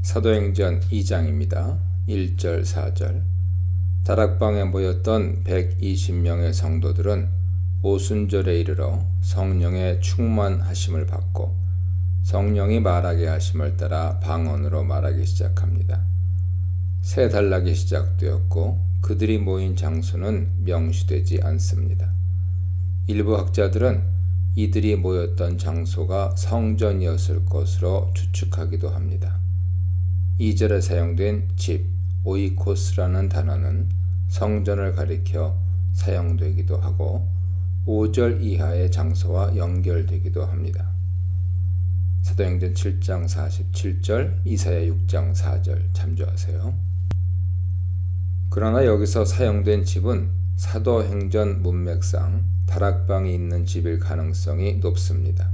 사도행전 2장입니다. 1절 4절. 다락방에 모였던 120명의 성도들은 오순절에 이르러 성령의 충만하심을 받고 성령이 말하게 하심을 따라 방언으로 말하기 시작합니다. 새 단락이 시작되었고 그들이 모인 장소는 명시되지 않습니다. 일부 학자들은 이들이 모였던 장소가 성전이었을 것으로 추측하기도 합니다. 2절에 사용된 집, 오이코스라는 단어는 성전을 가리켜 사용되기도 하고 5절 이하의 장소와 연결되기도 합니다. 사도행전 7장 47절, 이사야 6장 4절 참조하세요. 그러나 여기서 사용된 집은 사도행전 문맥상 다락방이 있는 집일 가능성이 높습니다.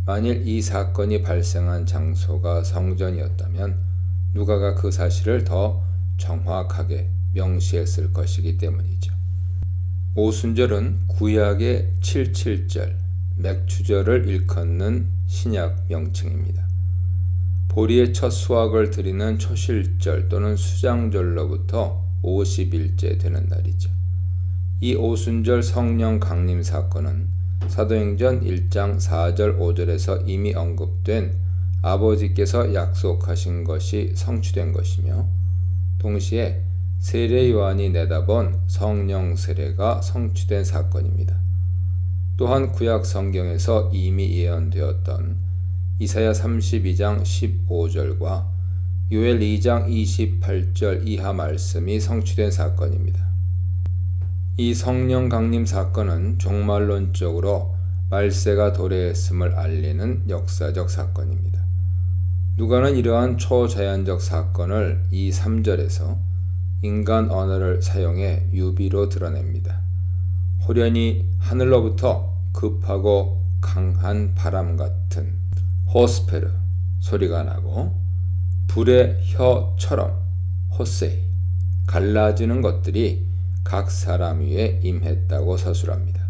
만일 이 사건이 발생한 장소가 성전이었다면 누가가 그 사실을 더 정확하게 명시했을 것이기 때문이죠. 오순절은 구약의 77절, 맥추절을 일컫는 신약 명칭입니다. 보리의 첫 수확을 드리는 초실절 또는 수장절로부터 50일째 되는 날이죠. 이 오순절 성령 강림 사건은 사도행전 1장 4절 5절에서 이미 언급된 아버지께서 약속하신 것이 성취된 것이며 동시에 세례 요한이 내다본 성령 세례가 성취된 사건입니다. 또한 구약 성경에서 이미 예언되었던 이사야 32장 15절과 요엘 2장 28절 이하 말씀이 성취된 사건입니다. 이 성령 강림 사건은 종말론적으로 말세가 도래했음을 알리는 역사적 사건입니다. 누가는 이러한 초자연적 사건을 이 3절에서 인간 언어를 사용해 유비로 드러냅니다. 호련히 하늘로부터 급하고 강한 바람 같은 호스페르 소리가 나고 불의 혀처럼 호세이 갈라지는 것들이 각 사람 위에 임했다고 서술합니다.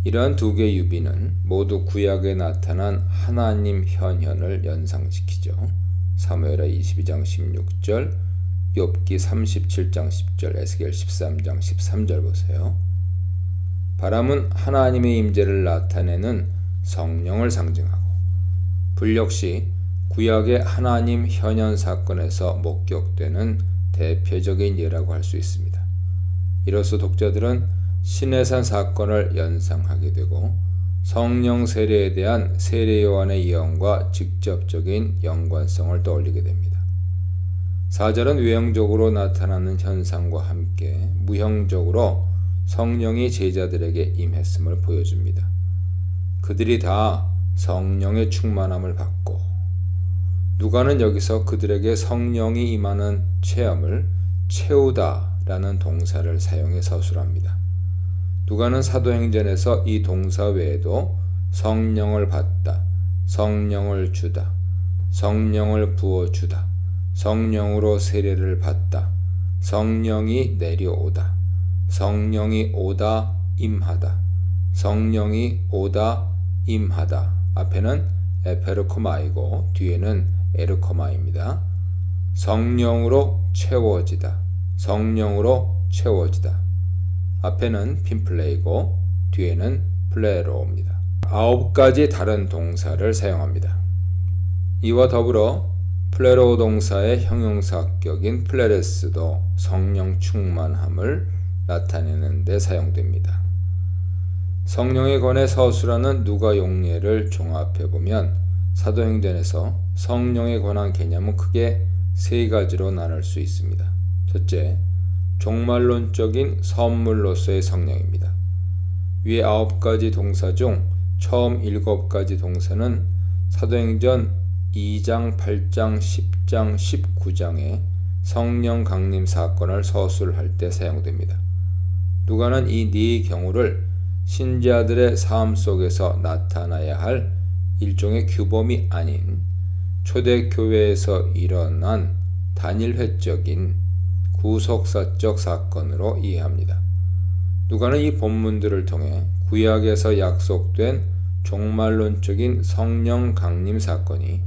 이러한 두 개의 유비는 모두 구약에 나타난 하나님 현현을 연상시키죠. 사무엘하 22장 16절, 욥기 37장 10절, 에스겔 13장 13절 보세요. 바람은 하나님의 임재를 나타내는 성령을 상징하고 불 역시 구약의 하나님 현현 사건에서 목격되는 대표적인 예라고 할 수 있습니다. 이로써 독자들은 시내산 사건을 연상하게 되고 성령 세례에 대한 세례 요한의 예언과 직접적인 연관성을 떠올리게 됩니다. 4절은 외형적으로 나타나는 현상과 함께 무형적으로 성령이 제자들에게 임했음을 보여줍니다. 그들이 다 성령의 충만함을 받고 누가는 여기서 그들에게 성령이 임하는 체험을 채우다 라는 동사를 사용해 서술합니다. 누가는 사도행전에서 이 동사 외에도 성령을 받다, 성령을 주다, 성령을 부어주다, 성령으로 세례를 받다, 성령이 내려오다, 성령이 오다 임하다, 성령이 오다 임하다 앞에는 에페르코마이고 뒤에는 에르코마입니다. 성령으로 채워지다, 성령으로 채워지다. 앞에는 핀플레이고 뒤에는 플레로입니다. 9가지 다른 동사를 사용합니다. 이와 더불어 플레로 동사의 형용사격인 플레레스도 성령 충만함을 나타내는 데 사용됩니다. 성령에 관해 서술하는 누가 용례를 종합해보면 사도행전에서 성령에 관한 개념은 크게 세 가지로 나눌 수 있습니다. 첫째, 종말론적인 선물로서의 성령입니다. 위의 9가지 동사 중 처음 7가지 동사는 사도행전 2장, 8장, 10장, 19장의 성령 강림 사건을 서술할 때 사용됩니다. 누가는 이 네 경우를 신자들의 삶 속에서 나타나야 할 일종의 규범이 아닌 초대교회에서 일어난 단일회적인 구속사적 사건으로 이해합니다. 누가는 이 본문들을 통해 구약에서 약속된 종말론적인 성령 강림 사건이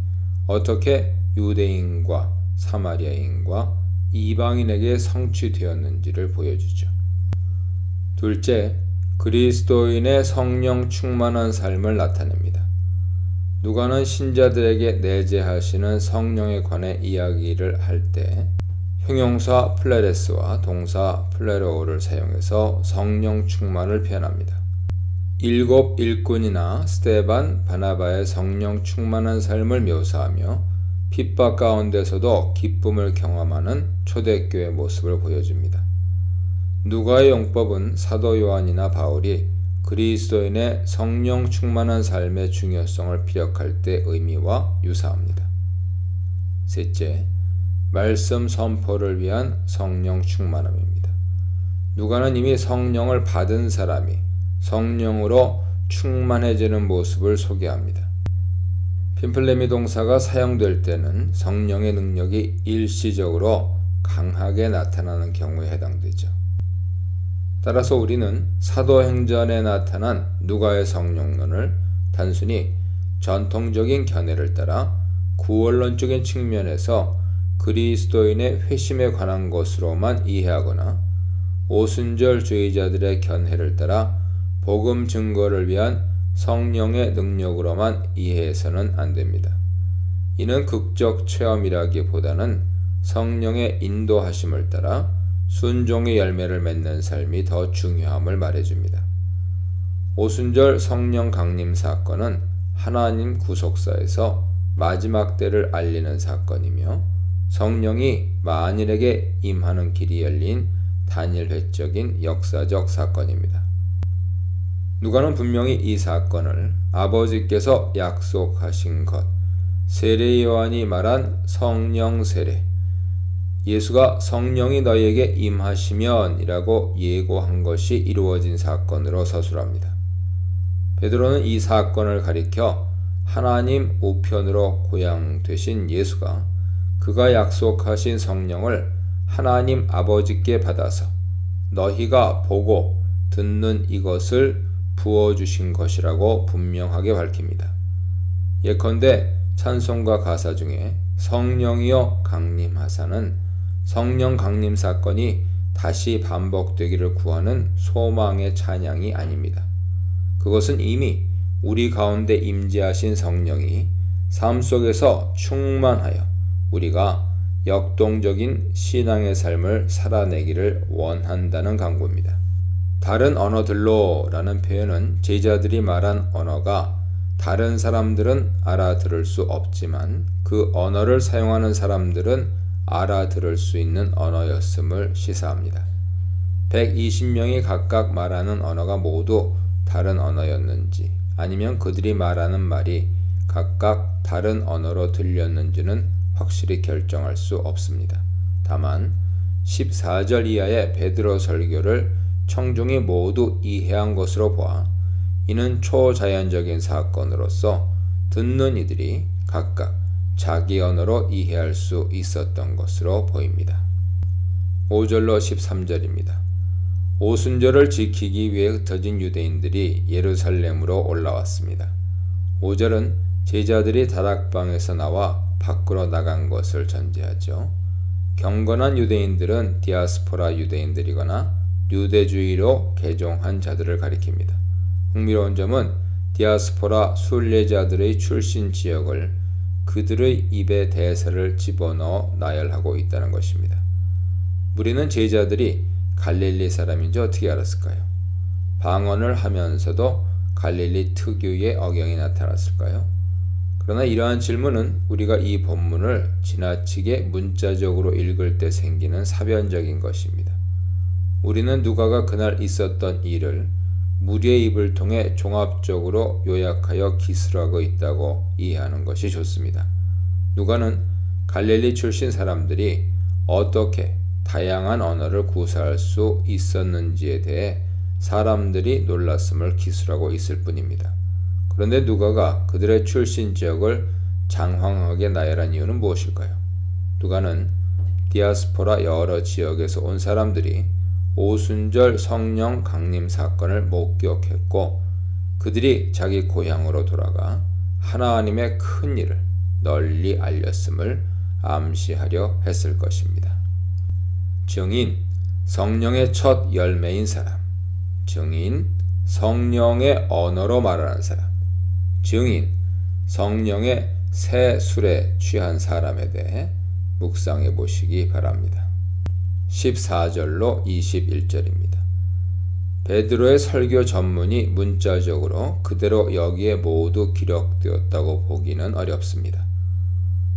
어떻게 유대인과 사마리아인과 이방인에게 성취되었는지를 보여주죠. 둘째, 그리스도인의 성령 충만한 삶을 나타냅니다. 누가는 신자들에게 내재하시는 성령에 관해 이야기를 할 때 형용사 플레레스와 동사 플레로를 사용해서 성령 충만을 표현합니다. 일곱 일꾼이나 스데반, 바나바의 성령 충만한 삶을 묘사하며 핍박 가운데서도 기쁨을 경험하는 초대교회 모습을 보여줍니다. 누가의 용법은 사도 요한이나 바울이 그리스도인의 성령 충만한 삶의 중요성을 피력할 때 의미와 유사합니다. 셋째, 말씀 선포를 위한 성령 충만함입니다. 누가는 이미 성령을 받은 사람이 성령으로 충만해지는 모습을 소개합니다. 핀플레미 동사가 사용될 때는 성령의 능력이 일시적으로 강하게 나타나는 경우에 해당되죠. 따라서 우리는 사도행전에 나타난 누가의 성령론을 단순히 전통적인 견해를 따라 구원론적인 측면에서 그리스도인의 회심에 관한 것으로만 이해하거나 오순절주의자들의 견해를 따라 복음 증거를 위한 성령의 능력으로만 이해해서는 안 됩니다. 이는 극적 체험이라기보다는 성령의 인도하심을 따라 순종의 열매를 맺는 삶이 더 중요함을 말해줍니다. 오순절 성령 강림 사건은 하나님 구속사에서 마지막 때를 알리는 사건이며 성령이 만일에게 임하는 길이 열린 단일회적인 역사적 사건입니다. 누가는 분명히 이 사건을 아버지께서 약속하신 것, 세례 요한이 말한 성령 세례, 예수가 성령이 너희에게 임하시면 이라고 예고한 것이 이루어진 사건으로 서술합니다. 베드로는 이 사건을 가리켜 하나님 우편으로 고향되신 예수가 그가 약속하신 성령을 하나님 아버지께 받아서 너희가 보고 듣는 이것을 부어주신 것이라고 분명하게 밝힙니다. 예컨대 찬송가 가사 중에 성령이여 강림하사는 성령 강림 사건이 다시 반복되기를 구하는 소망의 찬양이 아닙니다. 그것은 이미 우리 가운데 임재하신 성령이 삶 속에서 충만하여 우리가 역동적인 신앙의 삶을 살아내기를 원한다는 강구입니다. 다른 언어들로 라는 표현은 제자들이 말한 언어가 다른 사람들은 알아들을 수 없지만 그 언어를 사용하는 사람들은 알아들을 수 있는 언어였음을 시사합니다. 120명이 각각 말하는 언어가 모두 다른 언어였는지 아니면 그들이 말하는 말이 각각 다른 언어로 들렸는지는 확실히 결정할 수 없습니다. 다만 14절 이하의 베드로 설교를 청중이 모두 이해한 것으로 보아 이는 초자연적인 사건으로서 듣는 이들이 각각 자기 언어로 이해할 수 있었던 것으로 보입니다. 5절로 13절입니다. 오순절을 지키기 위해 흩어진 유대인들이 예루살렘으로 올라왔습니다. 5절은 제자들이 다락방에서 나와 밖으로 나간 것을 전제하죠. 경건한 유대인들은 디아스포라 유대인들이거나 유대주의로 개종한 자들을 가리킵니다. 흥미로운 점은 디아스포라 순례자들의 출신 지역을 그들의 입에 대사를 집어넣어 나열하고 있다는 것입니다. 우리는 제자들이 갈릴리 사람인지 어떻게 알았을까요? 방언을 하면서도 갈릴리 특유의 억양이 나타났을까요? 그러나 이러한 질문은 우리가 이 본문을 지나치게 문자적으로 읽을 때 생기는 사변적인 것입니다. 우리는 누가가 그날 있었던 일을 무리의 입을 통해 종합적으로 요약하여 기술하고 있다고 이해하는 것이 좋습니다. 누가는 갈릴리 출신 사람들이 어떻게 다양한 언어를 구사할 수 있었는지에 대해 사람들이 놀랐음을 기술하고 있을 뿐입니다. 그런데 누가가 그들의 출신 지역을 장황하게 나열한 이유는 무엇일까요? 누가는 디아스포라 여러 지역에서 온 사람들이 오순절 성령 강림 사건을 목격했고 그들이 자기 고향으로 돌아가 하나님의 큰 일을 널리 알렸음을 암시하려 했을 것입니다. 증인, 성령의 첫 열매인 사람. 증인, 성령의 언어로 말하는 사람. 증인, 성령의 새 술에 취한 사람에 대해 묵상해 보시기 바랍니다. 14절로 21절입니다. 베드로의 설교 전문이 문자적으로 그대로 여기에 모두 기록되었다고 보기는 어렵습니다.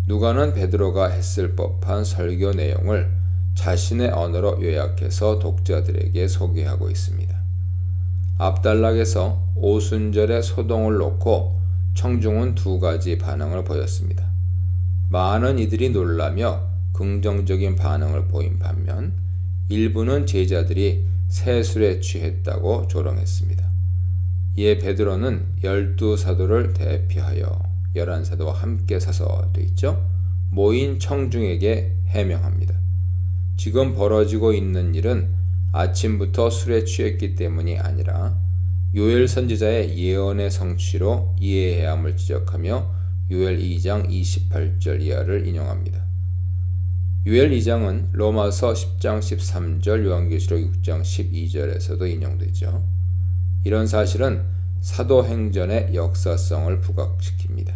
누가는 베드로가 했을 법한 설교 내용을 자신의 언어로 요약해서 독자들에게 소개하고 있습니다. 앞단락에서 오순절에 소동을 놓고 청중은 두 가지 반응을 보였습니다. 많은 이들이 놀라며 긍정적인 반응을 보인 반면 일부는 제자들이 새 술에 취했다고 조롱했습니다. 이에 베드로는 12사도를 대표하여 11사도와 함께 서서 돼 있죠. 모인 청중에게 해명합니다. 지금 벌어지고 있는 일은 아침부터 술에 취했기 때문이 아니라 요엘 선지자의 예언의 성취로 이해해야 함을 지적하며 요엘 2장 28절 이하를 인용합니다. 요엘 2장은 로마서 10장 13절, 요한계시록 6장 12절에서도 인용되죠. 이런 사실은 사도행전의 역사성을 부각시킵니다.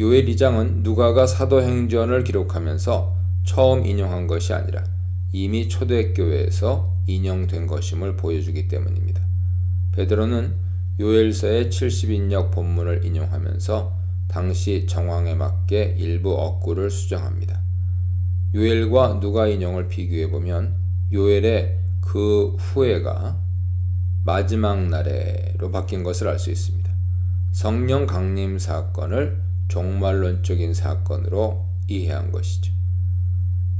요엘 2장은 누가가 사도행전을 기록하면서 처음 인용한 것이 아니라 이미 초대교회에서 인용된 것임을 보여주기 때문입니다. 베드로는 요엘서의 70인역 본문을 인용하면서 당시 정황에 맞게 일부 어구를 수정합니다. 요엘과 누가 인용을 비교해보면 요엘의 그 후에가 마지막 날에로 바뀐 것을 알 수 있습니다. 성령 강림 사건을 종말론적인 사건으로 이해한 것이죠.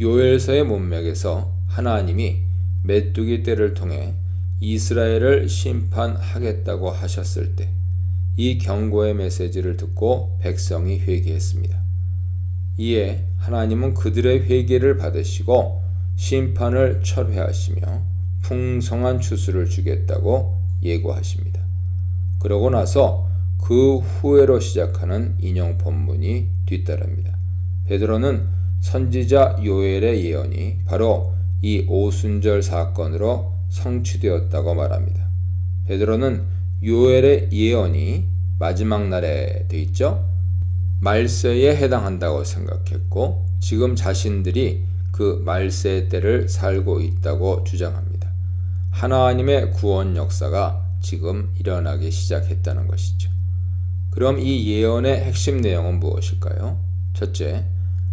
요엘서의 문맥에서 하나님이 메뚜기 떼를 통해 이스라엘을 심판하겠다고 하셨을 때 이 경고의 메시지를 듣고 백성이 회개했습니다. 이에 하나님은 그들의 회개를 받으시고 심판을 철회하시며 풍성한 추수를 주겠다고 예고하십니다. 그러고 나서 그 후회로 시작하는 인용 본문이 뒤따릅니다. 베드로는 선지자 요엘의 예언이 바로 이 오순절 사건으로 성취되었다고 말합니다. 베드로는 요엘의 예언이 마지막 날에 돼 있죠. 말세에 해당한다고 생각했고 지금 자신들이 그 말세 때를 살고 있다고 주장합니다. 하나님의 구원 역사가 지금 일어나기 시작했다는 것이죠. 그럼 이 예언의 핵심 내용은 무엇일까요? 첫째,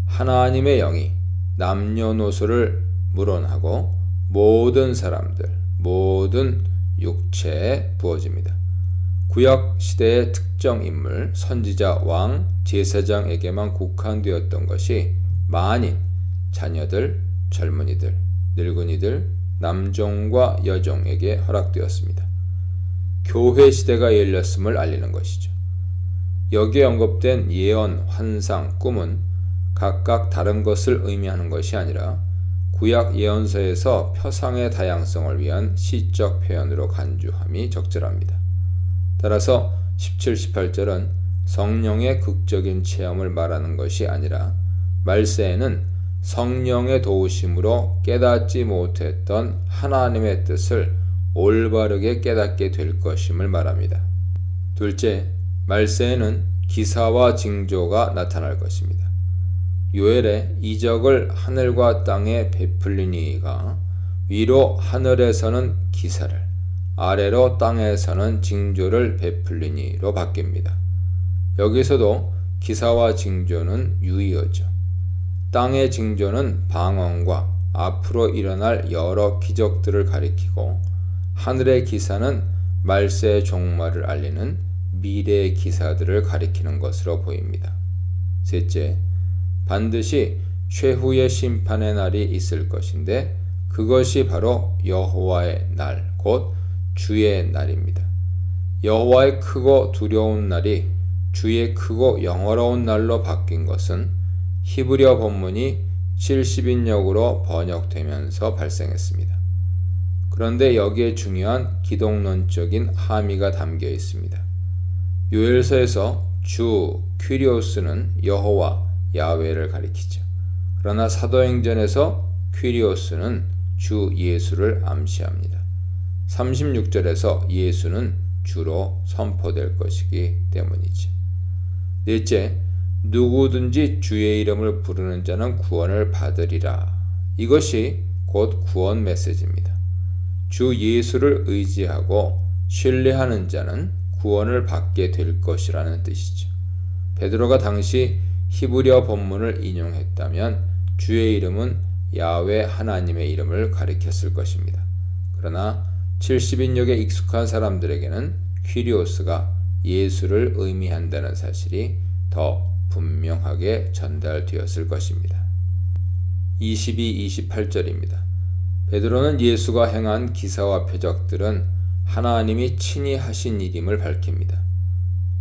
하나님의 영이 남녀노소를 물어나고 모든 사람들, 모든 육체에 부어집니다. 구약 시대의 특정 인물, 선지자, 왕, 제사장에게만 국한되었던 것이 만인, 자녀들, 젊은이들, 늙은이들, 남종과 여종에게 허락되었습니다. 교회 시대가 열렸음을 알리는 것이죠. 여기에 언급된 예언, 환상, 꿈은 각각 다른 것을 의미하는 것이 아니라 구약 예언서에서 표상의 다양성을 위한 시적 표현으로 간주함이 적절합니다. 따라서 17, 18절은 성령의 극적인 체험을 말하는 것이 아니라 말세에는 성령의 도우심으로 깨닫지 못했던 하나님의 뜻을 올바르게 깨닫게 될 것임을 말합니다. 둘째, 말세에는 기사와 징조가 나타날 것입니다. 요엘의 이적을 하늘과 땅에 베풀리니가 위로 하늘에서는 기사를, 아래로 땅에서는 징조를 베풀리니로 바뀝니다. 여기서도 기사와 징조는 유의어죠. 땅의 징조는 방언과 앞으로 일어날 여러 기적들을 가리키고 하늘의 기사는 말세의 종말을 알리는 미래의 기사들을 가리키는 것으로 보입니다. 셋째, 반드시 최후의 심판의 날이 있을 것인데 그것이 바로 여호와의 날, 곧 주의 날입니다. 여호와의 크고 두려운 날이 주의 크고 영화로운 날로 바뀐 것은 히브리어 본문이 70인역으로 번역되면서 발생했습니다. 그런데 여기에 중요한 기독론적인 함의가 담겨 있습니다. 요엘서에서 주 퀴리오스는 여호와 야훼를 가리키죠. 그러나 사도행전에서 퀴리오스는 주 예수를 암시합니다. 36절에서 예수는 주로 선포될 것이기 때문이죠. 넷째, 누구든지 주의 이름을 부르는 자는 구원을 받으리라. 이것이 곧 구원 메시지입니다. 주 예수를 의지하고 신뢰하는 자는 구원을 받게 될 것이라는 뜻이죠. 베드로가 당시 히브리어 본문을 인용했다면 주의 이름은 야훼 하나님의 이름을 가리켰을 것입니다. 그러나 70인역에 익숙한 사람들에게는 퀴리오스가 예수를 의미한다는 사실이 더 분명하게 전달되었을 것입니다. 22, 28절입니다. 베드로는 예수가 행한 기사와 표적들은 하나님이 친히 하신 일임을 밝힙니다.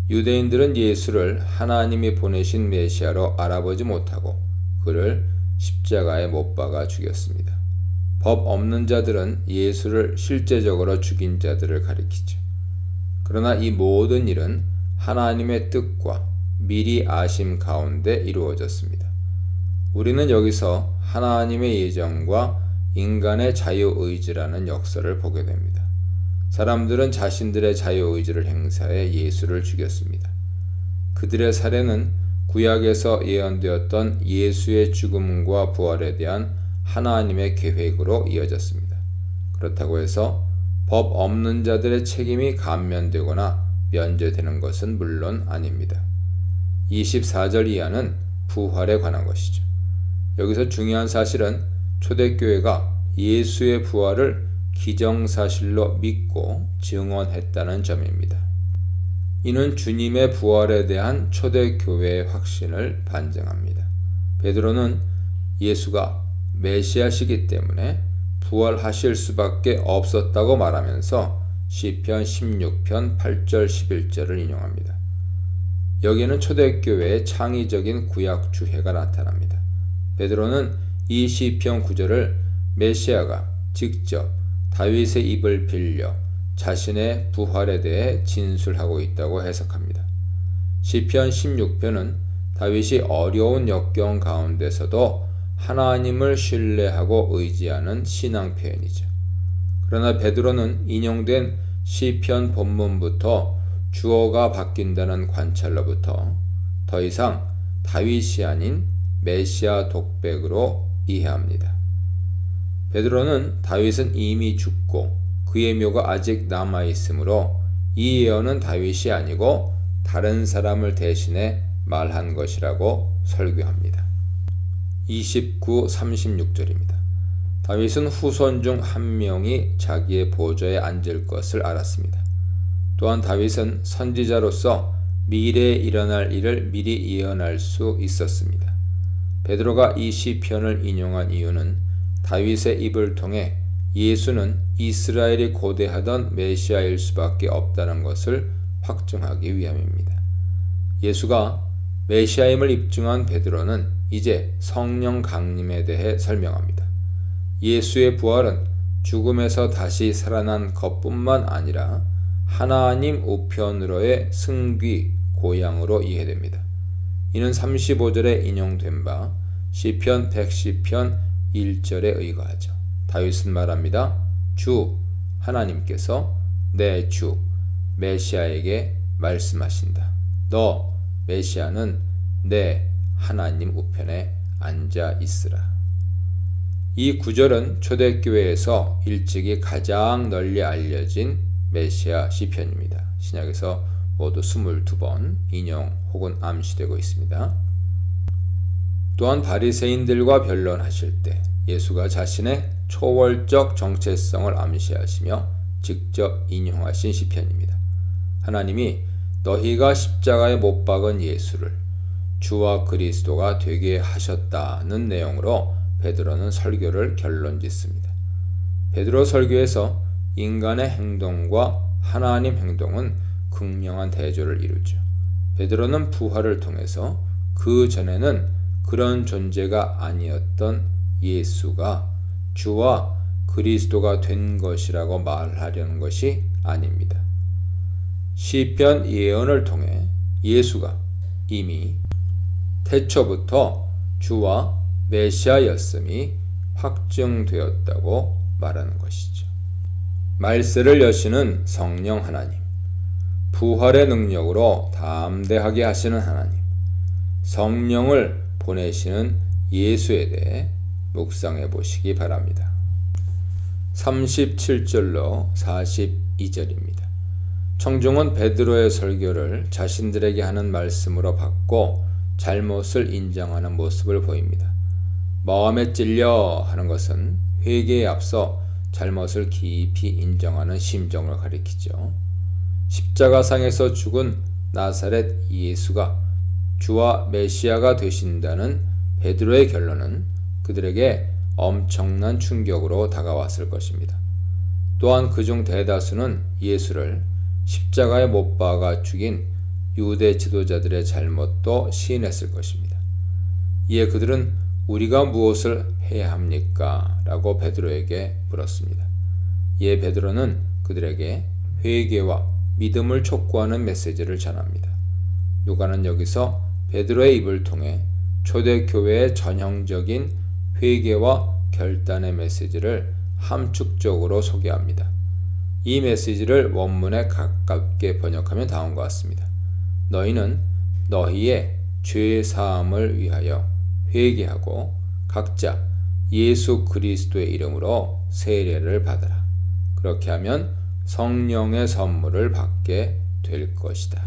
유대인들은 예수를 하나님이 보내신 메시아로 알아보지 못하고 그를 십자가에 못 박아 죽였습니다. 법 없는 자들은 예수를 실제적으로 죽인 자들을 가리키죠. 그러나 이 모든 일은 하나님의 뜻과 미리 아심 가운데 이루어졌습니다. 우리는 여기서 하나님의 예정과 인간의 자유의지라는 역사를 보게 됩니다. 사람들은 자신들의 자유의지를 행사해 예수를 죽였습니다. 그들의 살해는 구약에서 예언되었던 예수의 죽음과 부활에 대한 하나님의 계획으로 이어졌습니다. 그렇다고 해서 법 없는 자들의 책임이 감면되거나 면제되는 것은 물론 아닙니다. 24절 이하는 부활에 관한 것이죠. 여기서 중요한 사실은 초대교회가 예수의 부활을 기정사실로 믿고 증언했다는 점입니다. 이는 주님의 부활에 대한 초대교회의 확신을 반증합니다. 베드로는 예수가 메시아시기 때문에 부활하실 수밖에 없었다고 말하면서 시편 16편 8절 11절을 인용합니다. 여기에는 초대교회의 창의적인 구약 주해가 나타납니다. 베드로는 이 시편 9절을 메시아가 직접 다윗의 입을 빌려 자신의 부활에 대해 진술하고 있다고 해석합니다. 시편 16편은 다윗이 어려운 역경 가운데서도 하나님을 신뢰하고 의지하는 신앙 표현이죠. 그러나 베드로는 인용된 시편 본문부터 주어가 바뀐다는 관찰로부터 더 이상 다윗이 아닌 메시아 독백으로 이해합니다. 베드로는 다윗은 이미 죽고 그의 묘가 아직 남아있으므로 이 예언은 다윗이 아니고 다른 사람을 대신해 말한 것이라고 설교합니다. 29, 36절입니다. 다윗은 후손 중 한 명이 자기의 보좌에 앉을 것을 알았습니다. 또한 다윗은 선지자로서 미래에 일어날 일을 미리 예언할 수 있었습니다. 베드로가 이 시편을 인용한 이유는 다윗의 입을 통해 예수는 이스라엘이 고대하던 메시아일 수밖에 없다는 것을 확증하기 위함입니다. 예수가 메시아임을 입증한 베드로는 이제 성령 강림에 대해 설명합니다. 예수의 부활은 죽음에서 다시 살아난 것뿐만 아니라 하나님 우편으로의 승귀, 고향으로 이해됩니다. 이는 35절에 인용된 바 시편 110편 1절에 의거하죠. 다윗은 말합니다. 주 하나님께서 내 주 메시아에게 말씀하신다. 너 메시아는 내 하나님 우편에 앉아 있으라. 이 구절은 초대교회에서 일찍이 가장 널리 알려진 메시아 시편입니다. 신약에서 모두 22번 인용 혹은 암시되고 있습니다. 또한 바리새인들과 변론하실 때 예수가 자신의 초월적 정체성을 암시하시며 직접 인용하신 시편입니다. 하나님이 너희가 십자가에 못 박은 예수를 주와 그리스도가 되게 하셨다는 내용으로 베드로는 설교를 결론짓습니다. 베드로 설교에서 인간의 행동과 하나님 행동은 극명한 대조를 이루죠. 베드로는 부활을 통해서 그 전에는 그런 존재가 아니었던 예수가 주와 그리스도가 된 것이라고 말하려는 것이 아닙니다. 시편 예언을 통해 예수가 이미 태초부터 주와 메시아였음이 확증되었다고 말하는 것이죠. 말세를 여시는 성령 하나님, 부활의 능력으로 담대하게 하시는 하나님, 성령을 보내시는 예수에 대해 묵상해 보시기 바랍니다. 37절로 42절입니다. 청중은 베드로의 설교를 자신들에게 하는 말씀으로 받고 잘못을 인정하는 모습을 보입니다. 마음에 찔려 하는 것은 회개에 앞서 잘못을 깊이 인정하는 심정을 가리키죠. 십자가상에서 죽은 나사렛 예수가 주와 메시아가 되신다는 베드로의 결론은 그들에게 엄청난 충격으로 다가왔을 것입니다. 또한 그중 대다수는 예수를 십자가에 못 박아 죽인 유대 지도자들의 잘못도 시인했을 것입니다. 이에 그들은 우리가 무엇을 해야 합니까? 라고 베드로에게 물었습니다. 이에 베드로는 그들에게 회개와 믿음을 촉구하는 메시지를 전합니다. 누가는 여기서 베드로의 입을 통해 초대교회의 전형적인 회개와 결단의 메시지를 함축적으로 소개합니다. 이 메시지를 원문에 가깝게 번역하면 다음과 같습니다. 너희는 너희의 죄 사함을 위하여 회개하고 각자 예수 그리스도의 이름으로 세례를 받아라. 그렇게 하면 성령의 선물을 받게 될 것이다.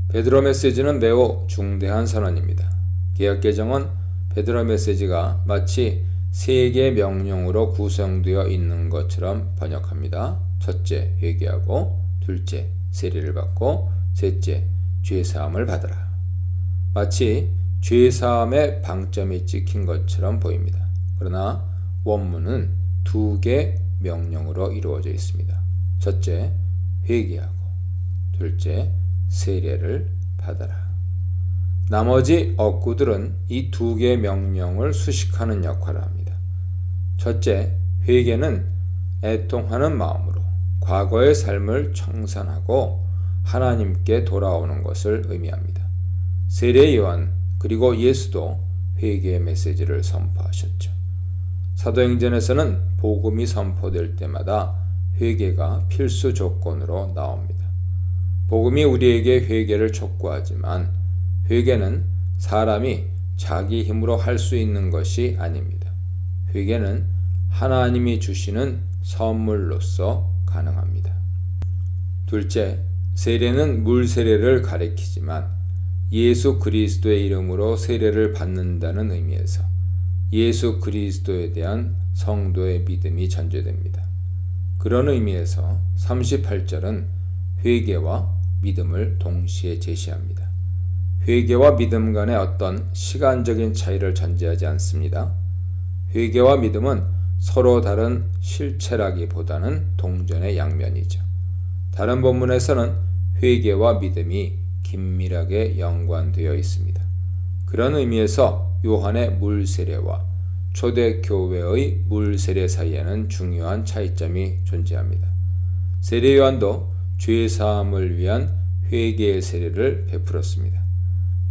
베드로 메시지는 매우 중대한 선언입니다. 개역개정은 베드로 메시지가 마치 세 개의 명령으로 구성되어 있는 것처럼 번역합니다. 첫째, 회개하고, 둘째, 세례를 받고, 셋째, 죄사함을 받아라. 마치 죄사함에 방점이 찍힌 것처럼 보입니다. 그러나 원문은 두 개 명령으로 이루어져 있습니다. 첫째, 회개하고, 둘째, 세례를 받아라. 나머지 억구들은 이 두 개의 명령을 수식하는 역할을 합니다. 첫째, 회개는 애통하는 마음으로 과거의 삶을 청산하고 하나님께 돌아오는 것을 의미합니다. 세례 요한 그리고 예수도 회개의 메시지를 선포하셨죠. 사도행전에서는 복음이 선포될 때마다 회개가 필수 조건으로 나옵니다. 복음이 우리에게 회개를 촉구하지만 회개는 사람이 자기 힘으로 할 수 있는 것이 아닙니다. 회개는 하나님이 주시는 선물로서 가능합니다. 둘째, 세례는 물 세례를 가리키지만 예수 그리스도의 이름으로 세례를 받는다는 의미에서 예수 그리스도에 대한 성도의 믿음이 전제됩니다. 그런 의미에서 38절은 회개와 믿음을 동시에 제시합니다. 회개와 믿음 간의 어떤 시간적인 차이를 전제하지 않습니다. 회개와 믿음은 서로 다른 실체라기보다는 동전의 양면이죠. 다른 본문에서는 회개와 믿음이 긴밀하게 연관되어 있습니다. 그런 의미에서 요한의 물세례와 초대교회의 물세례 사이에는 중요한 차이점이 존재합니다. 세례 요한도 죄사함을 위한 회개의 세례를 베풀었습니다.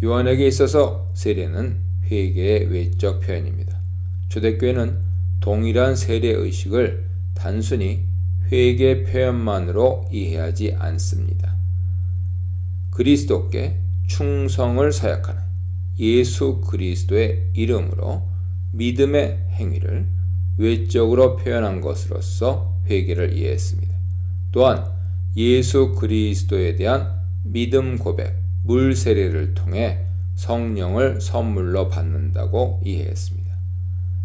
요한에게 있어서 세례는 회개의 외적 표현입니다. 초대교회는 동일한 세례 의식을 단순히 회개 표현만으로 이해하지 않습니다. 그리스도께 충성을 사약하는 예수 그리스도의 이름으로 믿음의 행위를 외적으로 표현한 것으로서 회개를 이해했습니다. 또한 예수 그리스도에 대한 믿음 고백, 물 세례를 통해 성령을 선물로 받는다고 이해했습니다.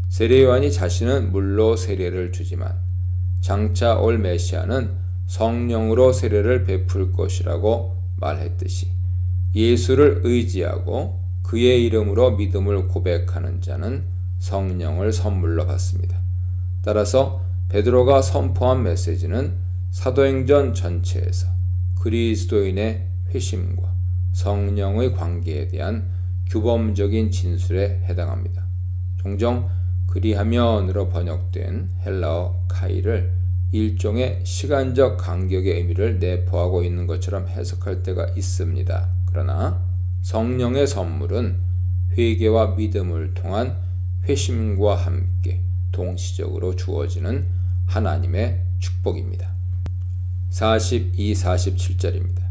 세례 요한이 자신은 물로 세례를 주지만 장차 올 메시아는 성령으로 세례를 베풀 것이라고 말했듯이 예수를 의지하고 그의 이름으로 믿음을 고백하는 자는 성령을 선물로 받습니다. 따라서 베드로가 선포한 메시지는 사도행전 전체에서 그리스도인의 회심과 성령의 관계에 대한 규범적인 진술에 해당합니다. 종종 그리하면으로 번역된 헬라어 카이를 일종의 시간적 간격의 의미를 내포하고 있는 것처럼 해석할 때가 있습니다. 그러나 성령의 선물은 회개와 믿음을 통한 회심과 함께 동시적으로 주어지는 하나님의 축복입니다. 42, 47절입니다.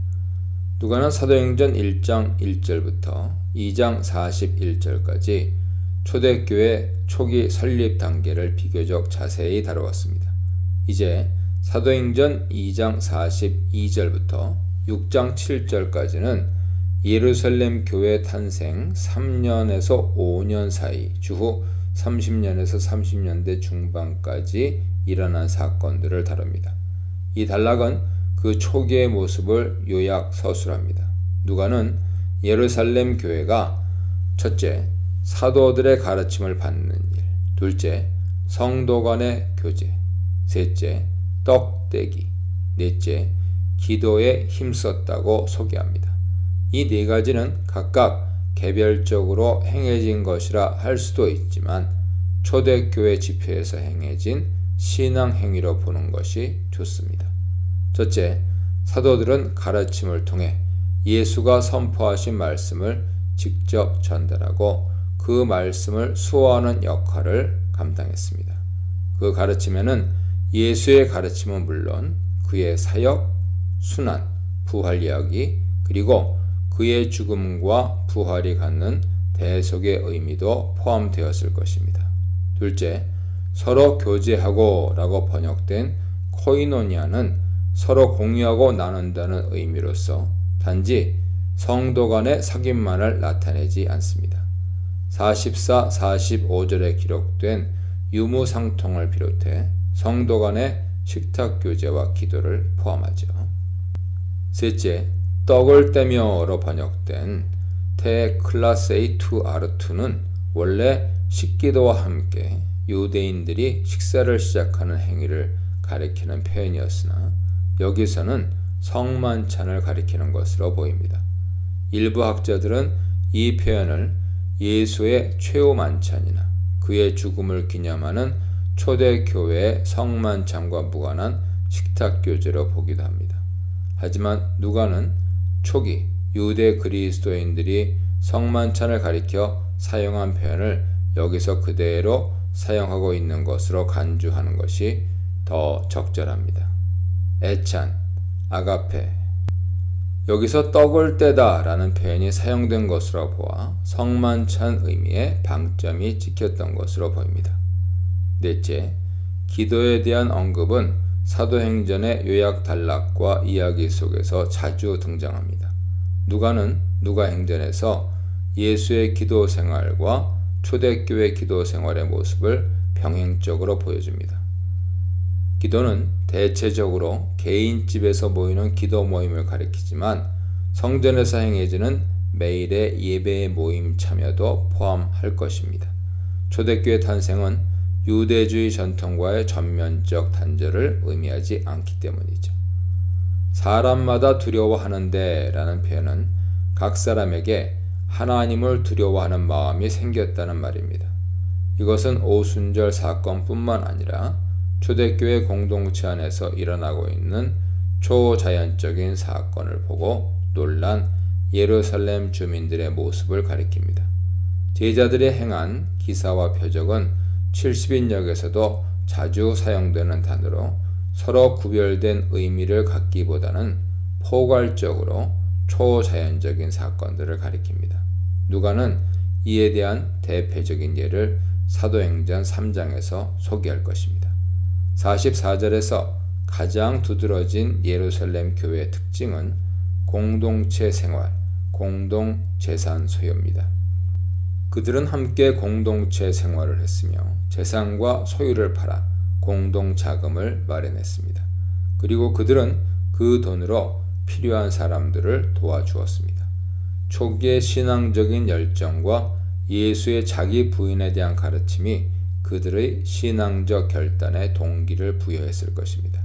누가는 사도행전 1장 1절부터 2장 41절까지 초대교회 초기 설립 단계를 비교적 자세히 다루었습니다. 이제 사도행전 2장 42절부터 6장 7절까지는 예루살렘 교회 탄생 3년에서 5년 사이 주후 30년에서 30년대 중반까지 일어난 사건들을 다룹니다. 이 단락은 그 초기의 모습을 요약 서술합니다. 누가는 예루살렘 교회가 첫째, 사도들의 가르침을 받는 일, 둘째, 성도 간의 교제, 셋째, 떡떼기, 넷째, 기도에 힘썼다고 소개합니다. 이 네 가지는 각각 개별적으로 행해진 것이라 할 수도 있지만 초대교회 집회에서 행해진 신앙 행위로 보는 것이 좋습니다. 첫째, 사도들은 가르침을 통해 예수가 선포하신 말씀을 직접 전달하고 그 말씀을 수호하는 역할을 감당했습니다. 그 가르침에는 예수의 가르침은 물론 그의 사역, 순환, 부활 이야기, 그리고 그의 죽음과 부활이 갖는 대속의 의미도 포함되었을 것입니다. 둘째, 서로 교제하고 라고 번역된 코이노니아는 서로 공유하고 나눈다는 의미로서 단지 성도 간의 사귐만을 나타내지 않습니다. 44, 45절에 기록된 유무상통을 비롯해 성도 간의 식탁 교제와 기도를 포함하죠. 셋째, 떡을 떼며로 번역된 테 클라세이 투 아르투는 원래 식기도와 함께 유대인들이 식사를 시작하는 행위를 가리키는 표현이었으나 여기서는 성만찬을 가리키는 것으로 보입니다. 일부 학자들은 이 표현을 예수의 최후 만찬이나 그의 죽음을 기념하는 초대교회의 성만찬과 무관한 식탁교제로 보기도 합니다. 하지만 누가는 초기 유대 그리스도인들이 성만찬을 가리켜 사용한 표현을 여기서 그대로 사용하고 있는 것으로 간주하는 것이 더 적절합니다. 애찬, 아가페. 여기서 떡을 떼다 라는 표현이 사용된 것으로 보아 성만찬 의미에 방점이 찍혔던 것으로 보입니다. 넷째, 기도에 대한 언급은 사도행전의 요약 단락과 이야기 속에서 자주 등장합니다. 누가는 누가행전에서 예수의 기도 생활과 초대교회 기도 생활의 모습을 병행적으로 보여줍니다. 기도는 대체적으로 개인집에서 모이는 기도 모임을 가리키지만 성전에서 행해지는 매일의 예배의 모임 참여도 포함할 것입니다. 초대교회 탄생은 유대주의 전통과의 전면적 단절을 의미하지 않기 때문이죠. 사람마다 두려워하는데 라는 표현은 각 사람에게 하나님을 두려워하는 마음이 생겼다는 말입니다. 이것은 오순절 사건뿐만 아니라 초대교회 공동체 안에서 일어나고 있는 초자연적인 사건을 보고 놀란 예루살렘 주민들의 모습을 가리킵니다. 제자들이 행한 기사와 표적은 70인역에서도 자주 사용되는 단어로 서로 구별된 의미를 갖기보다는 포괄적으로 초자연적인 사건들을 가리킵니다. 누가는 이에 대한 대표적인 예를 사도행전 3장에서 소개할 것입니다. 44절에서 가장 두드러진 예루살렘 교회의 특징은 공동체 생활, 공동재산 소유입니다. 그들은 함께 공동체 생활을 했으며 재산과 소유를 팔아 공동자금을 마련했습니다. 그리고 그들은 그 돈으로 필요한 사람들을 도와주었습니다. 초기의 신앙적인 열정과 예수의 자기 부인에 대한 가르침이 그들의 신앙적 결단에 동기를 부여했을 것입니다.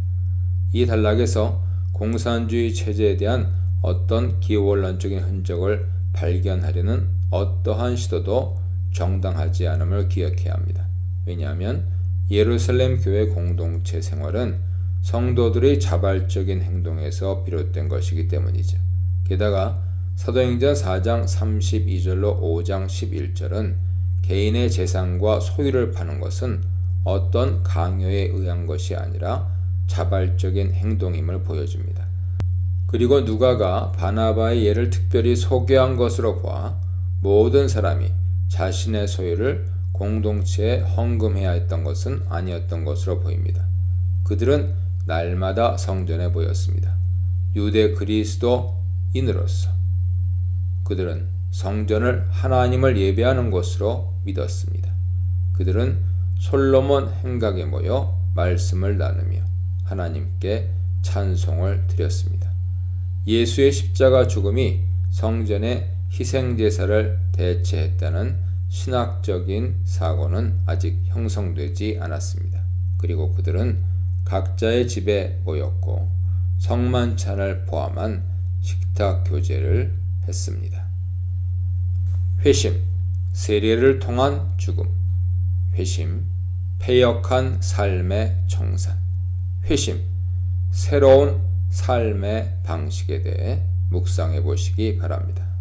이 단락에서 공산주의 체제에 대한 어떤 기원론적인 흔적을 발견하려는 어떠한 시도도 정당하지 않음을 기억해야 합니다. 왜냐하면 예루살렘 교회 공동체 생활은 성도들의 자발적인 행동에서 비롯된 것이기 때문이죠. 게다가 사도행전 4장 32절로 5장 11절은 개인의 재산과 소유를 파는 것은 어떤 강요에 의한 것이 아니라 자발적인 행동임을 보여줍니다. 그리고 누가가 바나바의 예를 특별히 소개한 것으로 보아 모든 사람이 자신의 소유를 공동체에 헌금해야 했던 것은 아니었던 것으로 보입니다. 그들은 날마다 성전에 모였습니다. 유대 그리스도인으로서 그들은 성전을 하나님을 예배하는 곳으로 믿었습니다. 그들은 솔로몬 행각에 모여 말씀을 나누며 하나님께 찬송을 드렸습니다. 예수의 십자가 죽음이 성전의 희생제사를 대체했다는 신학적인 사고는 아직 형성되지 않았습니다. 그리고 그들은 각자의 집에 모였고 성만찬을 포함한 식탁 교제를 했습니다. 회심, 세례를 통한 죽음. 회심, 패역한 삶의 청산. 회심, 새로운 삶의 방식에 대해 묵상해 보시기 바랍니다.